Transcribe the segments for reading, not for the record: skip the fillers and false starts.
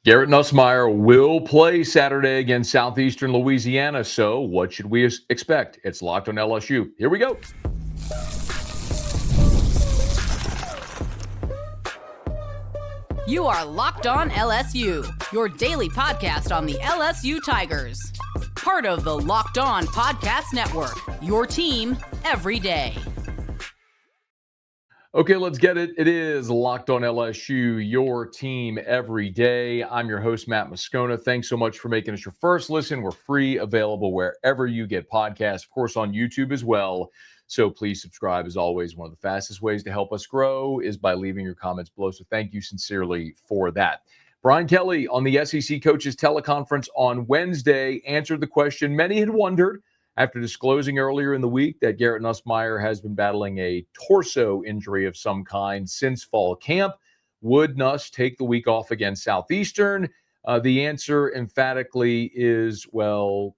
Garrett Nussmeier will play Saturday against Southeastern Louisiana. So, what should we expect? It's Locked on LSU. Here we go. You are Locked on LSU, your daily podcast on the LSU Tigers. Part of the Locked On Podcast Network, your team every day. Okay, let's get it. It is Locked on LSU, your team every day. I'm your host, Matt Moscona. Thanks so much for making us your first listen. We're free, available wherever you get podcasts, of course, on YouTube as well. So please subscribe. As always, one of the fastest ways to help us grow is by leaving your comments below. So thank you sincerely for that. Brian Kelly on the SEC Coaches Teleconference on Wednesday answered the question many had wondered after disclosing earlier in the week that Garrett Nussmeier has been battling a torso injury of some kind since fall camp. Would Nuss take the week off against Southeastern? The answer emphatically is, well,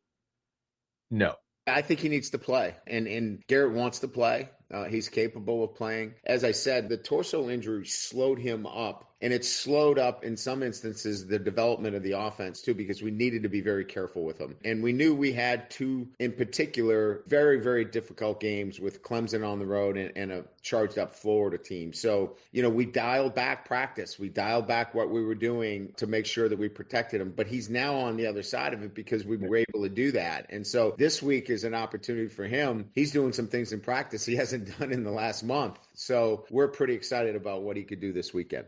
no. I think he needs to play, and Garrett wants to play. He's capable of playing. As I said, the torso injury slowed him up, and it slowed up, in some instances, the development of the offense, too, because we needed to be very careful with him. And we knew we had two, in particular, very, very difficult games with Clemson on the road and a charged-up Florida team. So, we dialed back practice. We dialed back what we were doing to make sure that we protected him. But he's now on the other side of it because we were able to do that. And so this week is an opportunity for him. He's doing some things in practice he hasn't done in the last month. So we're pretty excited about what he could do this weekend.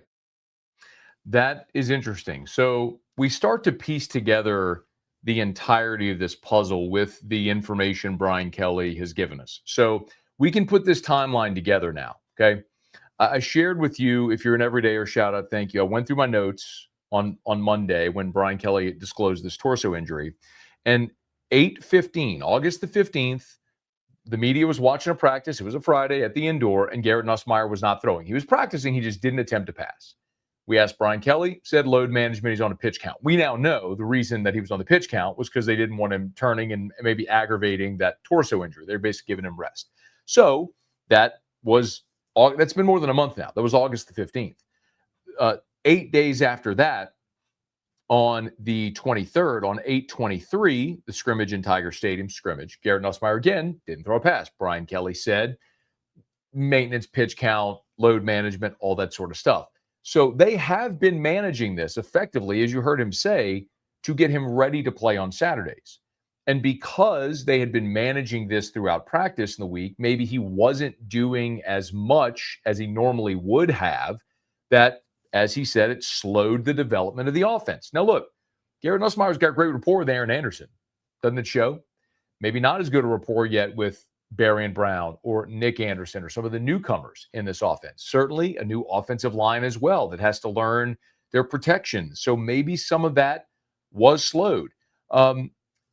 That is interesting. So we start to piece together the entirety of this puzzle with the information Brian Kelly has given us. So we can put this timeline together now, okay? I shared with you, if you're an everydayer, shout out, thank you. I went through my notes on Monday when Brian Kelly disclosed this torso injury. And 8:15, August the 15th, the media was watching a practice. It was a Friday at the indoor, and Garrett Nussmeier was not throwing. He was practicing. He just didn't attempt to pass. We asked Brian Kelly, said load management, he's on a pitch count. We now know the reason that he was on the pitch count was because they didn't want him turning and maybe aggravating that torso injury. They're basically giving him rest. So that's been more than a month now. That was August the 15th. 8 days after that, on the 23rd, on 8/23, the scrimmage in Tiger Stadium, Garrett Nussmeier again didn't throw a pass. Brian Kelly said maintenance, pitch count, load management, all that sort of stuff. So they have been managing this effectively, as you heard him say, to get him ready to play on Saturdays. And because they had been managing this throughout practice in the week, maybe he wasn't doing as much as he normally would have, that, as he said, it slowed the development of the offense. Now, look, Garrett Nussmeier's got great rapport with Aaron Anderson. Doesn't it show? Maybe not as good a rapport yet with Barry and Brown or Nick Anderson or some of the newcomers in this offense. Certainly a new offensive line as well that has to learn their protection. So maybe some of that was slowed.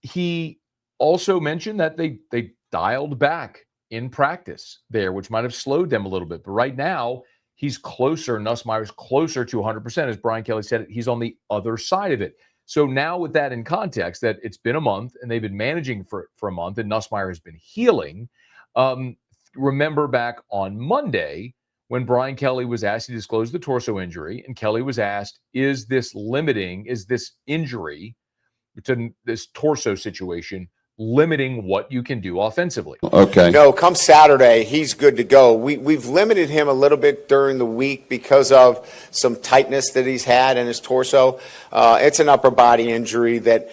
He also mentioned that they dialed back in practice there, which might have slowed them a little bit. But right now, he's closer. Nussmeier's closer to 100%. As Brian Kelly said, he's on the other side of it. So now with that in context, that it's been a month and they've been managing for a month and Nussmeier has been healing. Remember back on Monday when Brian Kelly was asked to disclose the torso injury, and Kelly was asked, is this injury to this torso situation limiting what you can do offensively? Okay. No, come Saturday, he's good to go. We've limited him a little bit during the week because of some tightness that he's had in his torso. It's an upper body injury that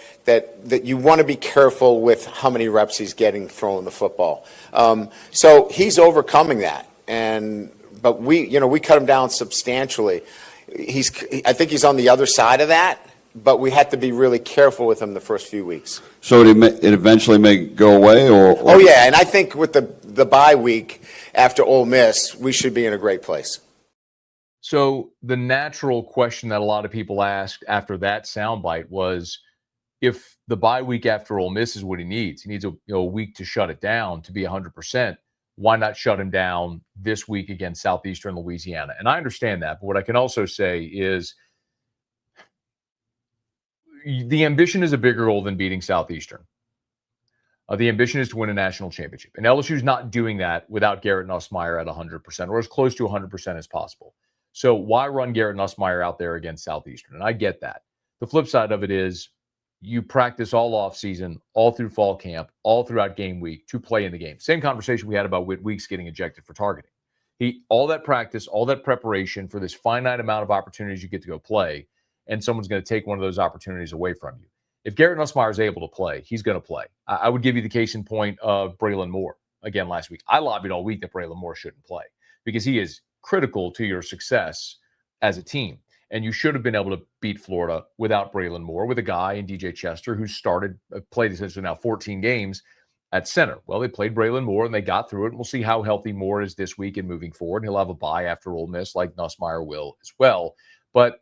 you want to be careful with how many reps he's getting throwing the football. So he's overcoming that, but we cut him down substantially. I think he's on the other side of that. But we had to be really careful with him the first few weeks. So it eventually may go away, or? Oh yeah, and I think with the bye week after Ole Miss, we should be in a great place. So the natural question that a lot of people asked after that soundbite was, if the bye week after Ole Miss is what he needs a week to shut it down to be 100%. Why not shut him down this week against Southeastern Louisiana? And I understand that, but what I can also say is, the ambition is a bigger goal than beating Southeastern. The ambition is to win a national championship. And LSU's not doing that without Garrett Nussmeier at 100% or as close to 100% as possible. So why run Garrett Nussmeier out there against Southeastern? And I get that. The flip side of it is you practice all off season, all through fall camp, all throughout game week to play in the game. Same conversation we had about Whit Weeks getting ejected for targeting. All that practice, all that preparation for this finite amount of opportunities you get to go play, and someone's going to take one of those opportunities away from you. If Garrett Nussmeier is able to play, he's going to play. I would give you the case in point of Braylon Moore again last week. I lobbied all week that Braylon Moore shouldn't play because he is critical to your success as a team. And you should have been able to beat Florida without Braylon Moore, with a guy in DJ Chester who played essentially now 14 games at center. Well, they played Braylon Moore and they got through it. And we'll see how healthy Moore is this week and moving forward. He'll have a bye after Ole Miss, like Nusmeier will as well. But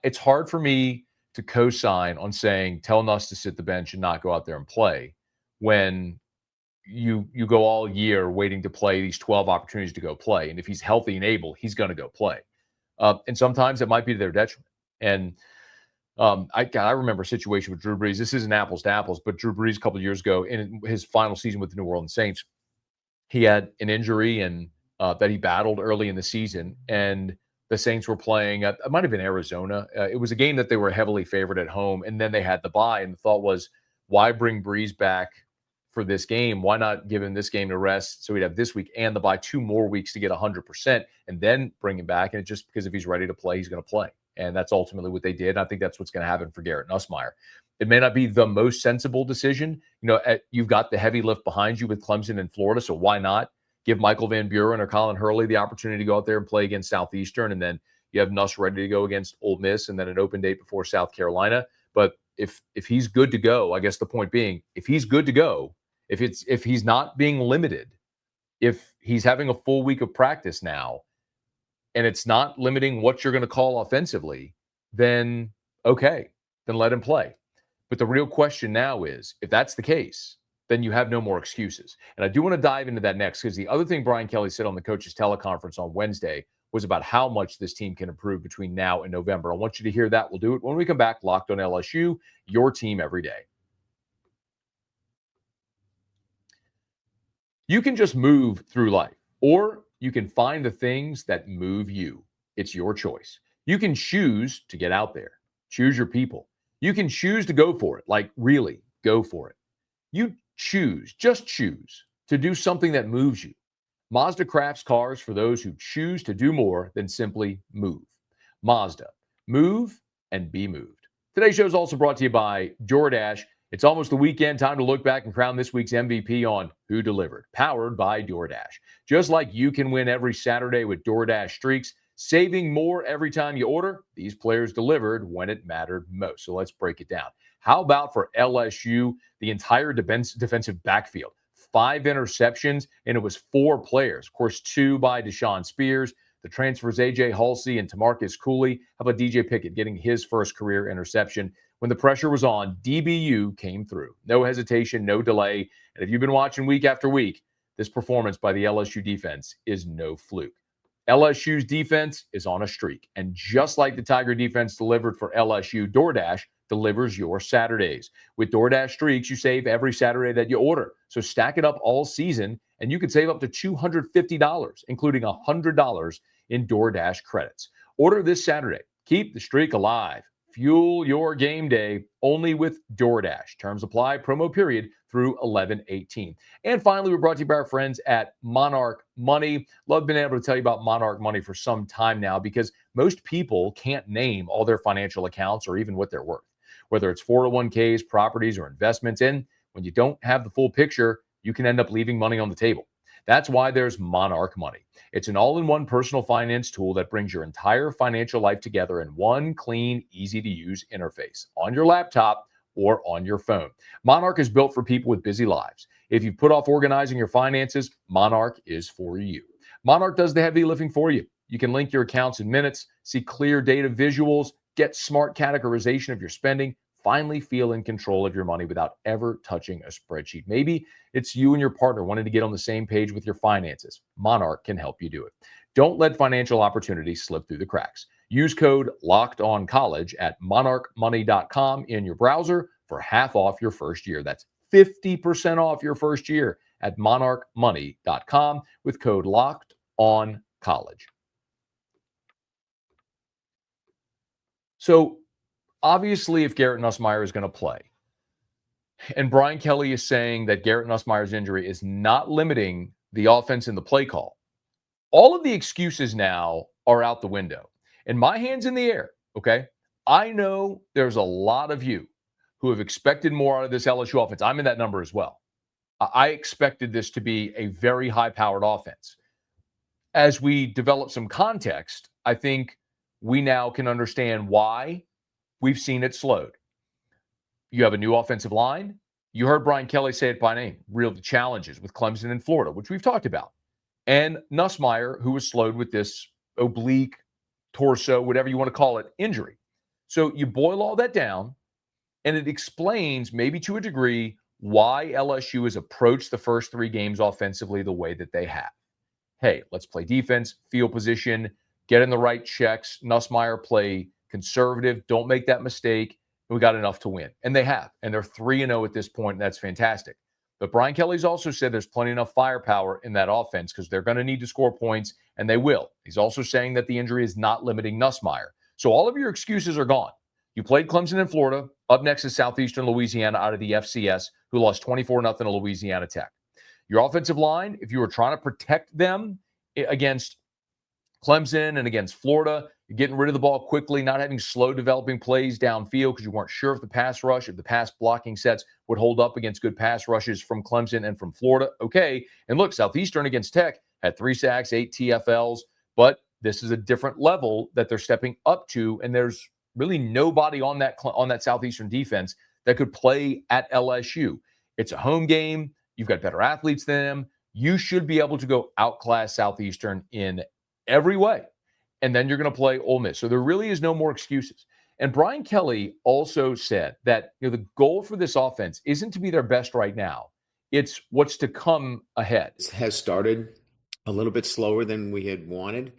it's hard for me to co-sign on saying tell Nuss to sit the bench and not go out there and play when you go all year waiting to play these 12 opportunities to go play. And if he's healthy and able, he's going to go play. And sometimes it might be to their detriment. And I remember a situation with Drew Brees. This isn't apples to apples, but Drew Brees a couple of years ago in his final season with the New Orleans Saints, he had an injury and that he battled early in the season. And the Saints were playing, it might have been Arizona. It was a game that they were heavily favored at home. And then they had the bye. And the thought was, why bring Brees back for this game? Why not give him this game to rest so he'd have this week and the bye 2 more weeks to get 100% and then bring him back? And it's just because if he's ready to play, he's going to play. And that's ultimately what they did. And I think that's what's going to happen for Garrett Nussmeier. It may not be the most sensible decision. You've got the heavy lift behind you with Clemson and Florida, so why not give Michael Van Buren or Colin Hurley the opportunity to go out there and play against Southeastern, and then you have Nuss ready to go against Ole Miss, and then an open date before South Carolina. But if he's good to go, I guess the point being, if he's good to go, if he's not being limited, if he's having a full week of practice now, and it's not limiting what you're going to call offensively, then okay, then let him play. But the real question now is, if that's the case, then you have no more excuses. And I do want to dive into that next, because the other thing Brian Kelly said on the coaches teleconference on Wednesday was about how much this team can improve between now and November. I want you to hear that. We'll do it when we come back. Locked on LSU, your team every day. You can just move through life, or you can find the things that move you. It's your choice. You can choose to get out there, choose your people. You can choose to go for it, like really go for it. You just choose to do something that moves you. Mazda crafts cars for those who choose to do more than simply move. Mazda, move and be moved. Today's show is also brought to you by DoorDash. It's almost the weekend, time to look back and crown this week's MVP on Who Delivered, powered by DoorDash. Just like you can win every Saturday with DoorDash Streaks, saving more every time you order, these players delivered when it mattered most. So let's break it down. How about for LSU, the entire defensive backfield? 5 interceptions, and it was 4 players. Of course, 2 by Deshaun Spears. The transfers A.J. Halsey and Tamarcus Cooley. How about DJ Pickett getting his first career interception? When the pressure was on, DBU came through. No hesitation, no delay. And if you've been watching week after week, this performance by the LSU defense is no fluke. LSU's defense is on a streak. And just like the Tiger defense delivered for LSU, DoorDash delivers your Saturdays. With DoorDash Streaks, you save every Saturday that you order. So stack it up all season, and you can save up to $250, including $100 in DoorDash credits. Order this Saturday. Keep the streak alive. Fuel your game day only with DoorDash. Terms apply, promo period through 11/18. And finally, we're brought to you by our friends at Monarch Money. Love being able to tell you about Monarch Money for some time now, because most people can't name all their financial accounts or even what they're worth, whether it's 401ks, properties, or investments. And when you don't have the full picture, you can end up leaving money on the table. That's why there's Monarch Money. It's an all-in-one personal finance tool that brings your entire financial life together in one clean, easy-to-use interface on your laptop or on your phone. Monarch is built for people with busy lives. If you've put off organizing your finances, Monarch is for you. Monarch does the heavy lifting for you. You can link your accounts in minutes, see clear data visuals, get smart categorization of your spending, finally feel in control of your money without ever touching a spreadsheet. Maybe it's you and your partner wanting to get on the same page with your finances. Monarch can help you do it. Don't let financial opportunities slip through the cracks. Use code LOCKEDONCollege at monarchmoney.com in your browser for half off your first year. That's 50% off your first year at monarchmoney.com with code LOCKEDONCollege. So obviously, if Garrett Nussmeier is going to play, and Brian Kelly is saying that Garrett Nussmeier's injury is not limiting the offense in the play call, all of the excuses now are out the window. And my hand's in the air, okay? I know there's a lot of you who have expected more out of this LSU offense. I'm in that number as well. I expected this to be a very high-powered offense. As we develop some context, I think we now can understand why we've seen it slowed. You have a new offensive line. You heard Brian Kelly say it by name, real challenges with Clemson and Florida, which we've talked about. And Nusmeier, who was slowed with this oblique, torso, whatever you want to call it, injury. So you boil all that down, and it explains, maybe to a degree, why LSU has approached the first 3 games offensively the way that they have. Hey, let's play defense, field position, get in the right checks. Nusmeier, play conservative. Don't make that mistake. We got enough to win. And they have. And they're 3-0 at this point, and that's fantastic. But Brian Kelly's also said there's plenty enough firepower in that offense because they're going to need to score points, and they will. He's also saying that the injury is not limiting Nusmeier. So all of your excuses are gone. You played Clemson in Florida. Up next is Southeastern Louisiana out of the FCS, who lost 24-0 to Louisiana Tech. Your offensive line, if you were trying to protect them against Clemson and against Florida, you're getting rid of the ball quickly, not having slow developing plays downfield because you weren't sure if the pass rush, if the pass blocking sets would hold up against good pass rushes from Clemson and from Florida. Okay. And look, Southeastern against Tech had 3 sacks, 8 TFLs, but this is a different level that they're stepping up to. And there's really nobody on that Southeastern defense that could play at LSU. It's a home game. You've got better athletes than them. You should be able to go outclass Southeastern in every way. And then you're going to play Ole Miss. So there really is no more excuses. And Brian Kelly also said that the goal for this offense isn't to be their best right now. It's what's to come ahead. It has started a little bit slower than we had wanted,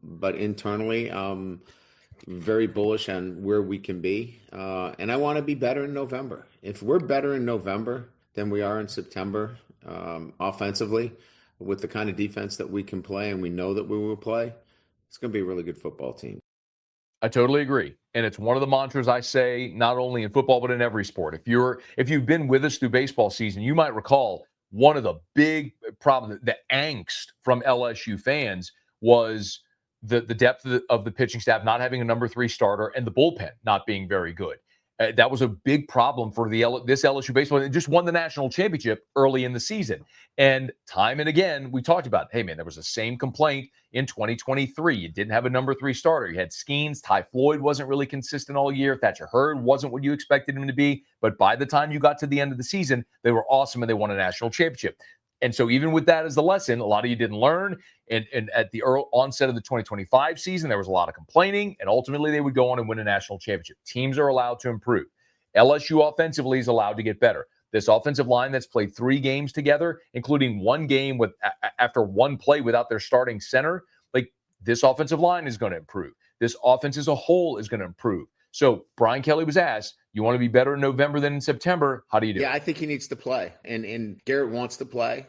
but internally, very bullish on where we can be. And I want to be better in November. If we're better in November than we are in September offensively, with the kind of defense that we can play and we know that we will play, it's going to be a really good football team. I totally agree. And it's one of the mantras I say, not only in football, but in every sport. If you've been with us through baseball season, you might recall one of the big problems, the angst from LSU fans was the depth of the pitching staff not having a number 3 starter and the bullpen not being very good. That was a big problem for this LSU baseball. It just won the national championship early in the season. And time and again, we talked about, hey, man, there was the same complaint in 2023. You didn't have a number 3 starter. You had Skeens. Ty Floyd wasn't really consistent all year. Thatcher Hurd wasn't what you expected him to be. But by the time you got to the end of the season, they were awesome and they won a national championship. And so even with that as the lesson, a lot of you didn't learn. And at the early onset of the 2025 season, there was a lot of complaining. And ultimately, they would go on and win a national championship. Teams are allowed to improve. LSU offensively is allowed to get better. This offensive line that's played 3 games together, including 1 game after 1 play without their starting center, like this offensive line is going to improve. This offense as a whole is going to improve. So Brian Kelly was asked, you want to be better in November than in September? How do you do it? Yeah, I think he needs to play. And Garrett wants to play.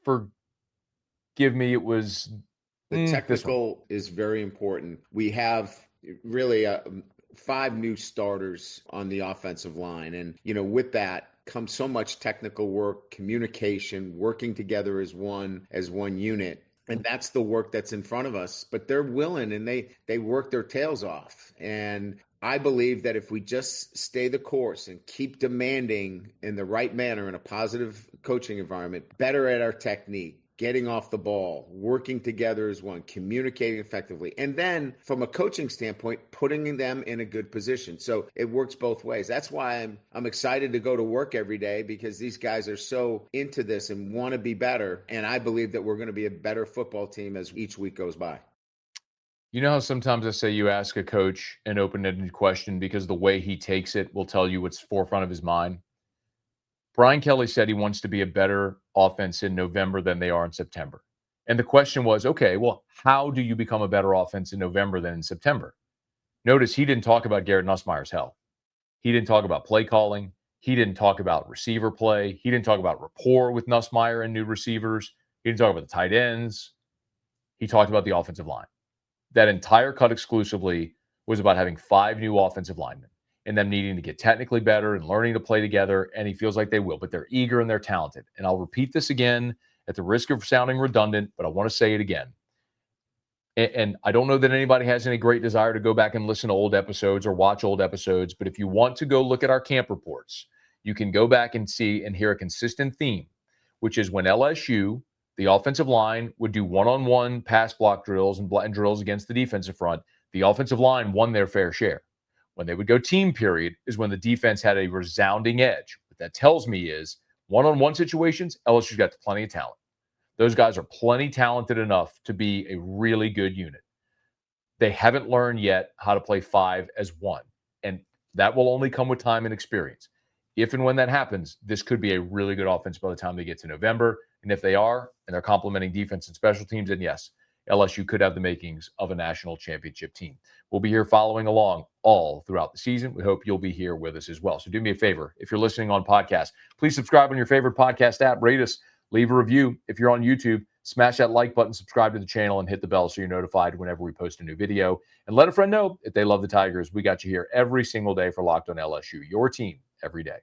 Forgive me, it was the technical is very important. We have really 5 new starters on the offensive line. And, with that comes so much technical work, communication, working together as one unit. And that's the work that's in front of us. But they're willing and they work their tails off. And I believe that if we just stay the course and keep demanding in the right manner in a positive coaching environment, better at our technique, getting off the ball, working together as one, communicating effectively, and then from a coaching standpoint, putting them in a good position. So it works both ways. That's why I'm excited to go to work every day, because these guys are so into this and want to be better. And I believe that we're going to be a better football team as each week goes by. You know how sometimes I say you ask a coach an open-ended question because the way he takes it will tell you what's forefront of his mind? Brian Kelly said he wants to be a better offense in November than they are in September. And the question was, okay, well, how do you become a better offense in November than in September? Notice he didn't talk about Garrett Nussmeier's health. He didn't talk about play calling. He didn't talk about receiver play. He didn't talk about rapport with Nusmeier and new receivers. He didn't talk about the tight ends. He talked about the offensive line. That entire cut exclusively was about having 5 new offensive linemen and them needing to get technically better and learning to play together, and he feels like they will, but they're eager and they're talented. And I'll repeat this again at the risk of sounding redundant, but I want to say it again. And I don't know that anybody has any great desire to go back and listen to old episodes or watch old episodes, but if you want to go look at our camp reports, you can go back and see and hear a consistent theme, which is when LSU, the offensive line, would do one-on-one pass block drills and drills against the defensive front, the offensive line won their fair share. When they would go team period is when the defense had a resounding edge. What that tells me is one-on-one situations, LSU's got plenty of talent. Those guys are plenty talented enough to be a really good unit. They haven't learned yet how to play 5 as 1, and that will only come with time and experience. If and when that happens, this could be a really good offense by the time they get to November. And if they are, and they're complementing defense and special teams, then yes, LSU could have the makings of a national championship team. We'll be here following along all throughout the season. We hope you'll be here with us as well. So do me a favor. If you're listening on podcast, please subscribe on your favorite podcast app, rate us, leave a review. If you're on YouTube, smash that like button, subscribe to the channel, and hit the bell so you're notified whenever we post a new video. And let a friend know if they love the Tigers. We got you here every single day for Locked on LSU, your team every day.